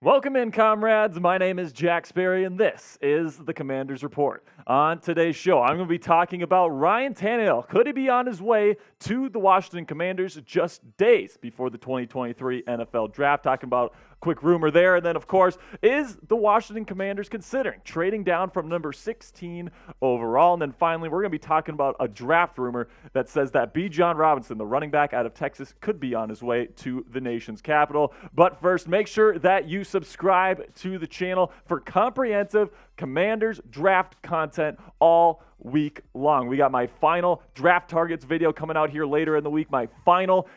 Welcome in, comrades. My name is Jack Sperry, and this is the Commander's Report. On today's show, I'm going to be talking about Ryan Tannehill. Could he be on his way to the Washington Commanders just days before the 2023 NFL Draft? Talking about a quick rumor there. And then, of course, is the Washington Commanders considering trading down from number 16 overall? And then finally, we're going to be talking about a draft rumor that says that Bijan Robinson, the running back out of Texas, could be on his way to the nation's capital. But first, make sure that you subscribe to the channel for comprehensive Commanders draft content all week long. We got my final draft targets video coming out here later in the week, my final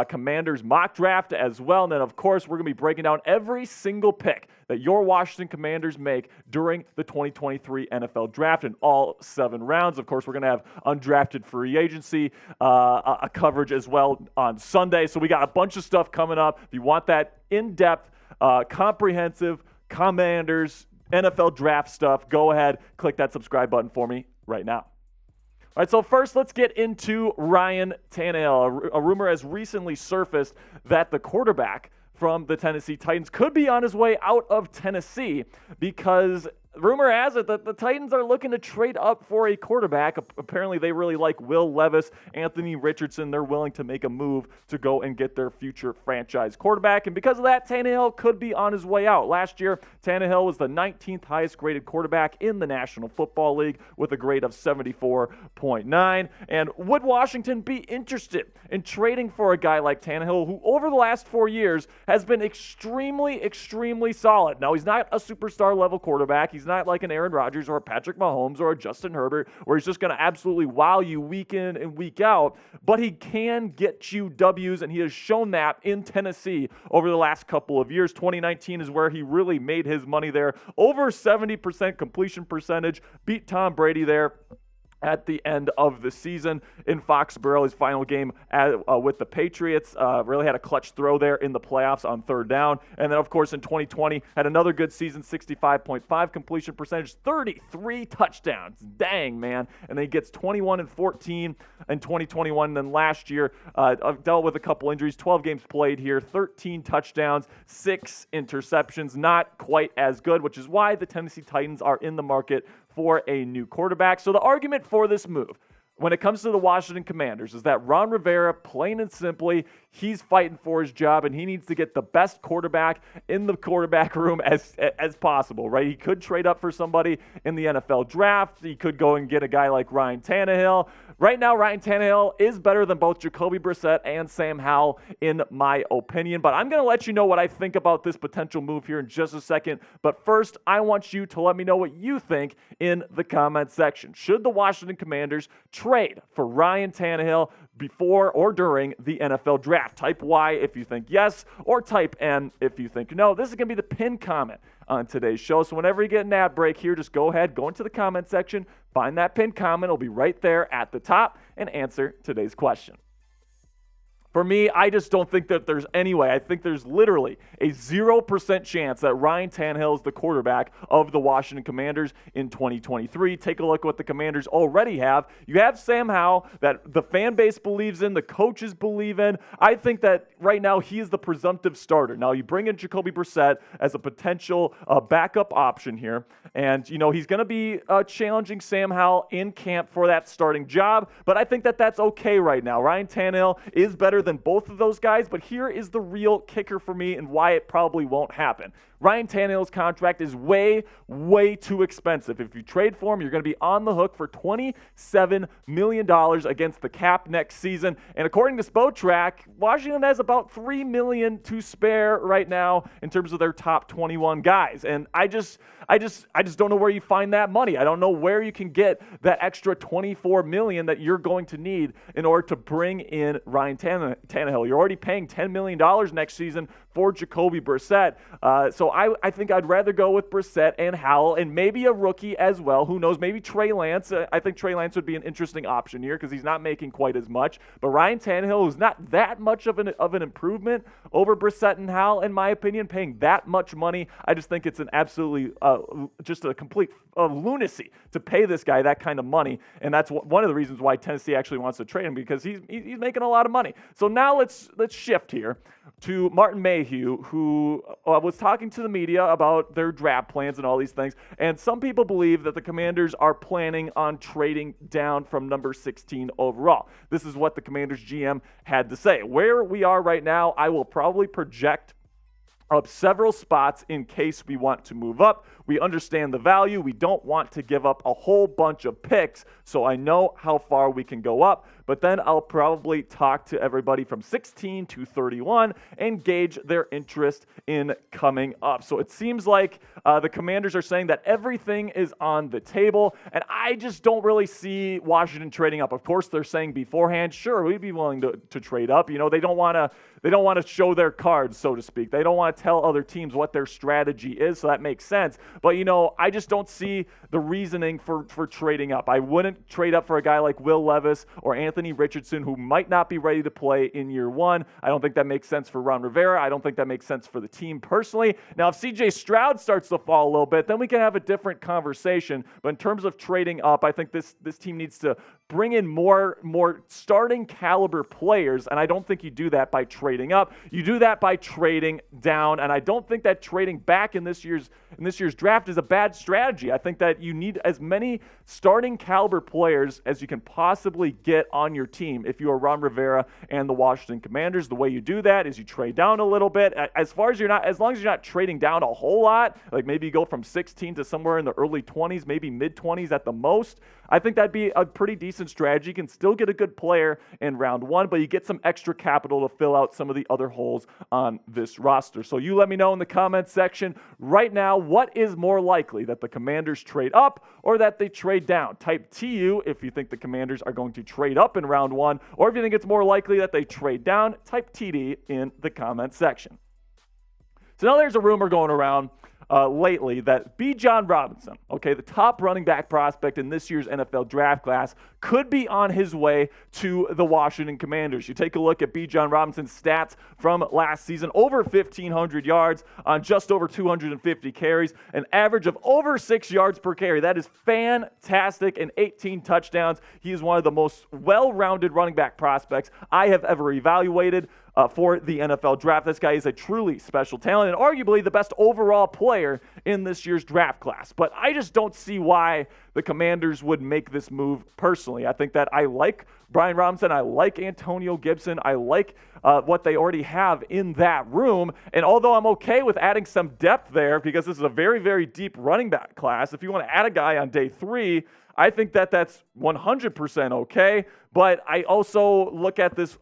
Commanders mock draft as well. And then, of course, we're going to be breaking down every single pick that your Washington Commanders make during the 2023 NFL Draft in all 7 rounds. Of course, we're going to have undrafted free agency a coverage as well on Sunday. So we got a bunch of stuff coming up. If you want that in-depth, comprehensive Commanders NFL draft stuff, go ahead, click that subscribe button for me right now. All right, so first let's get into Ryan Tannehill. A rumor has recently surfaced that the quarterback from the Tennessee Titans could be on his way out of Tennessee because rumor has it that the Titans are looking to trade up for a quarterback. Apparently, they really like Will Levis, Anthony Richardson. They're willing to make a move to go and get their future franchise quarterback. And because of that, Tannehill could be on his way out. Last year, Tannehill was the 19th highest graded quarterback in the National Football League with a grade of 74.9. And would Washington be interested in trading for a guy like Tannehill, who over the last 4 years has been extremely solid? Now, he's not a superstar level quarterback. He's not like an Aaron Rodgers or a Patrick Mahomes or a Justin Herbert, where he's just going to absolutely wow you week in and week out, but he can get you W's, and he has shown that in Tennessee over the last couple of years. 2019 is where he really made his money there. Over 70% completion percentage, beat Tom Brady there at the end of the season in Foxborough. His final game with the Patriots really had a clutch throw there in the playoffs on 3rd down. And then, of course, in 2020, had another good season, 65.5 completion percentage, 33 touchdowns. Dang, man. And then he gets 21 and 14 in 2021. And then last year, dealt with a couple injuries, 12 games played here, 13 touchdowns, 6 interceptions. Not quite as good, which is why the Tennessee Titans are in the market for a new quarterback. So the argument for this move when it comes to the Washington Commanders is that Ron Rivera, plain and simply, he's fighting for his job, and he needs to get the best quarterback in the quarterback room as possible, right? He could trade up for somebody in the NFL draft. He could go and get a guy like Ryan Tannehill. Right now, Ryan Tannehill is better than both Jacoby Brissett and Sam Howell, in my opinion. But I'm going to let you know what I think about this potential move here in just a second. But first, I want you to let me know what you think in the comment section. Should the Washington Commanders trade for Ryan Tannehill before or during the NFL Draft? Type Y if you think yes, or type N if you think no. This is going to be the pinned comment on today's show. So whenever you get an ad break here, just go ahead, go into the comment section, find that pinned comment. It'll be right there at the top, and answer today's question. For me, I just don't think that there's any way. I think there's literally a 0% chance that Ryan Tannehill is the quarterback of the Washington Commanders in 2023. Take a look at what the Commanders already have. You have Sam Howell that the fan base believes in, the coaches believe in. I think that right now he is the presumptive starter. Now, you bring in Jacoby Brissett as a potential backup option here, and you know he's going to be challenging Sam Howell in camp for that starting job, but I think that that's okay right now. Ryan Tannehill is better than both of those guys, but here is the real kicker for me and why it probably won't happen. Ryan Tannehill's contract is way too expensive. If you trade for him, you're going to be on the hook for $27 million against the cap next season. And according to Spotrac, Washington has about $3 million to spare right now in terms of their top 21 guys. And I just don't know where you find that money. I don't know where you can get that extra $24 million that you're going to need in order to bring in Ryan Tannehill. You're already paying $10 million next season for Jacoby Brissett. So I think I'd rather go with Brissett and Howell and maybe a rookie as well. Who knows? Maybe Trey Lance. I think Trey Lance would be an interesting option here because he's not making quite as much. But Ryan Tannehill is not that much of an improvement over Brissett and Howell, in my opinion, paying that much money. I just think it's an absolutely just a complete lunacy to pay this guy that kind of money, and that's one of the reasons why Tennessee actually wants to trade him, because he's making a lot of money. So now let's shift here to Martin Mayhew, who was talking to the media about their draft plans and all these things, and some people believe that the Commanders are planning on trading down from number 16 overall. This is what the Commanders GM had to say. Where we are right now, I will probably project up several spots in case we want to move up. We understand the value. We don't want to give up a whole bunch of picks, so I know how far we can go up. But then I'll probably talk to everybody from 16 to 31 and gauge their interest in coming up. So it seems like the Commanders are saying that everything is on the table, and I just don't really see Washington trading up. Of course, they're saying beforehand, sure, we'd be willing to trade up. You know, they don't want to show their cards, so to speak. They don't want to tell other teams what their strategy is, so that makes sense. But, you know, I just don't see the reasoning for trading up. I wouldn't trade up for a guy like Will Levis or Anthony Richardson, who might not be ready to play in year one. I don't think that makes sense for Ron Rivera. I don't think that makes sense for the team personally. Now, if C.J. Stroud starts to fall a little bit, then we can have a different conversation. But in terms of trading up, I think this team needs to bring in more starting caliber players, and I don't think you do that by trading up. You do that by trading down, and I don't think that trading back in this year's draft is a bad strategy. I think that you need as many starting caliber players as you can possibly get on your team if you are Ron Rivera and the Washington Commanders. The way you do that is you trade down a little bit. As long as you're not trading down a whole lot, like maybe you go from 16 to somewhere in the early 20s, maybe mid 20s at the most, I think that'd be a pretty decent strategy. You can still get a good player in round one, but you get some extra capital to fill out some of the other holes on this roster. So you let me know in the comments section right now, what is more likely, that the Commanders trade up or that they trade down? Type TU if you think the Commanders are going to trade up in round one, or if you think it's more likely that they trade down, type TD in the comments section. So now there's a rumor going around lately that Bijan Robinson, okay, the top running back prospect in this year's NFL draft class, could be on his way to the Washington Commanders. You take a look at Bijan Robinson's stats from last season: over 1,500 yards on just over 250 carries, an average of over 6 yards per carry. That is fantastic, and 18 touchdowns. He is one of the most well-rounded running back prospects I have ever evaluated for the NFL draft. This guy is a truly special talent and arguably the best overall player in this year's draft class. But I just don't see why the Commanders would make this move personally. I think that I like Brian Robinson. I like Antonio Gibson. I like what they already have in that room. And although I'm okay with adding some depth there, because this is a very, very deep running back class, if you want to add a guy on day 3, I think that that's 100% okay. But I also look at this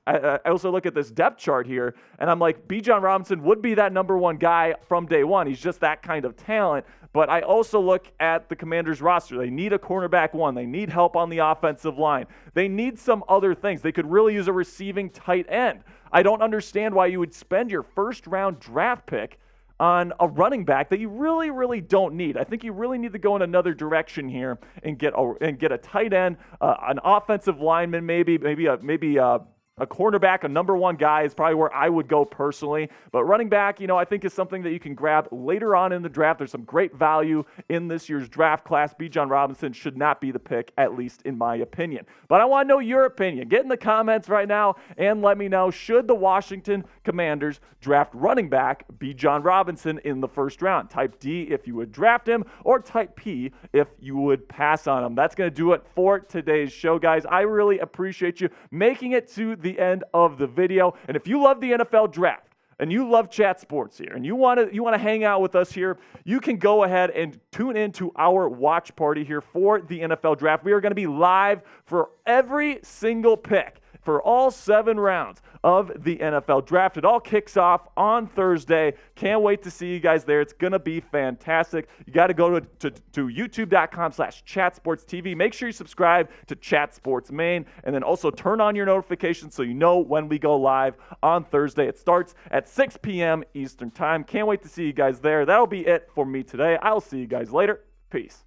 I also look at this depth chart here, and I'm like, Bijan Robinson would be that number one guy from day one. He's just that kind of talent. But I also look at the Commanders roster. They need a cornerback one. They need help on the offensive line. They need some other things. They could really use a receiving tight end. I don't understand why you would spend your first-round draft pick on a running back that you really, really don't need. I think you really need to go in another direction here and get a tight end, an offensive lineman, maybe a cornerback, a number one guy is probably where I would go personally. But running back, I think is something that you can grab later on in the draft. There's some great value in this year's draft class. Bijan Robinson should not be the pick, at least in my opinion. But I want to know your opinion. Get in the comments right now and let me know, should the Washington Commanders draft running back Bijan Robinson in the first round? Type D if you would draft him, or type P if you would pass on him. That's going to do it for today's show, guys. I really appreciate you making it to the end of the video. And if you love the NFL draft and you love Chat Sports here and you want to hang out with us here, you can go ahead and tune into our watch party here for the NFL draft. We are going to be live for every single pick for all 7 rounds of the NFL draft. It all kicks off on Thursday. Can't wait to see you guys there. It's going to be fantastic. You got to go to youtube.com/chatsportstv. Make sure you subscribe to Chat Sports Main, and then also turn on your notifications so you know when we go live on Thursday. It starts at 6 p.m. Eastern Time. Can't wait to see you guys there. That'll be it for me today. I'll see you guys later. Peace.